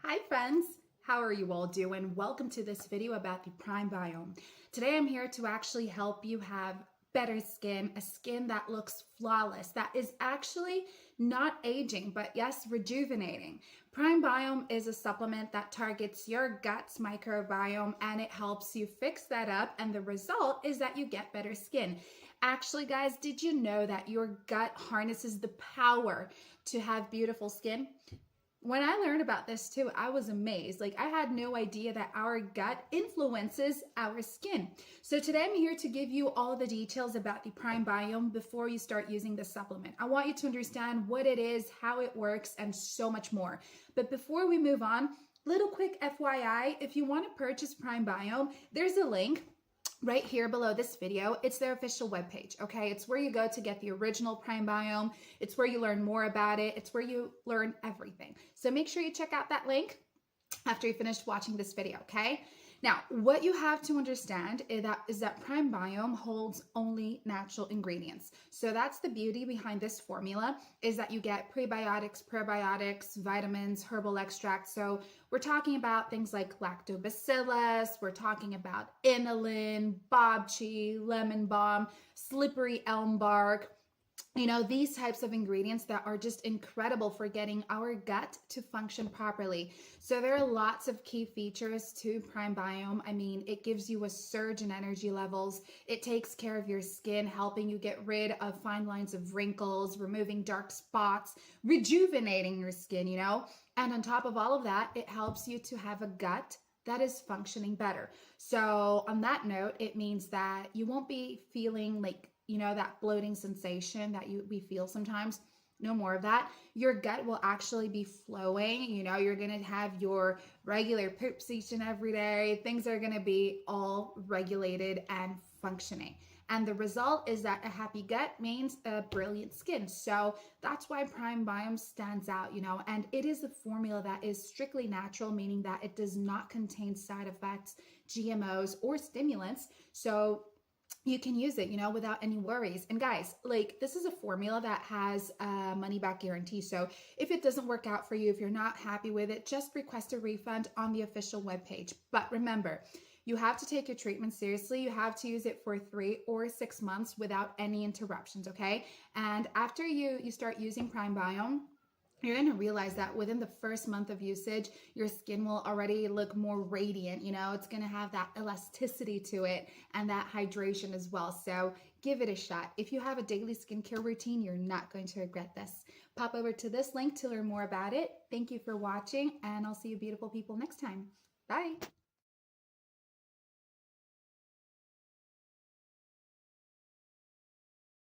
Hi friends, how are you all doing? Welcome to this video about the Prime Biome. Today I'm here to actually help you have better skin, a skin that looks flawless, that is actually not aging, but yes, rejuvenating. Prime Biome is a supplement that targets your gut's microbiome and it helps you fix that up, and the result is that you get better skin. Actually, guys, did you know that your gut harnesses the power to have beautiful skin? When I learned about this too, I was amazed. Like, I had no idea that our gut influences our skin. So today I'm here to give you all the details about the Prime Biome before you start using the supplement. I want you to understand what it is, how it works, and so much more. But before we move on, little quick FYI, if you want to purchase Prime Biome, there's a link right here below this video. It's their official webpage, okay? It's where you go to get the original Prime Biome. It's where you learn more about it. It's where you learn everything. So make sure you check out that link after you finish watching this video, okay? Now, what you have to understand is that Prime Biome holds only natural ingredients. So that's the beauty behind this formula, is that you get prebiotics, probiotics, vitamins, herbal extracts. So we're talking about things like lactobacillus, we're talking about inulin, bobchi, lemon balm, slippery elm bark, these types of ingredients that are just incredible for getting our gut to function properly. So there are lots of key features to Prime Biome. I mean, it gives you a surge in energy levels. It takes care of your skin, helping you get rid of fine lines of wrinkles, removing dark spots, rejuvenating your skin, And on top of all of that, it helps you to have a gut that is functioning better. So on that note, it means that you won't be feeling like that bloating sensation that we feel sometimes. No more of that. Your gut will actually be flowing. You're going to have your regular poops each and every day. Things are going to be all regulated and functioning. And the result is that a happy gut means a brilliant skin. So that's why Prime Biome stands out, and it is a formula that is strictly natural, meaning that it does not contain side effects, GMOs, or stimulants. So you can use it, without any worries. And guys, this is a formula that has a money back guarantee. So if it doesn't work out for you, if you're not happy with it, just request a refund on the official webpage. But remember, you have to take your treatment seriously. You have to use it for 3 or 6 months without any interruptions, okay? And after you start using Prime Biome, you're going to realize that within the first month of usage, your skin will already look more radiant. It's going to have that elasticity to it and that hydration as well. So give it a shot. If you have a daily skincare routine, you're not going to regret this. Pop over to this link to learn more about it. Thank you for watching, and I'll see you beautiful people next time. Bye.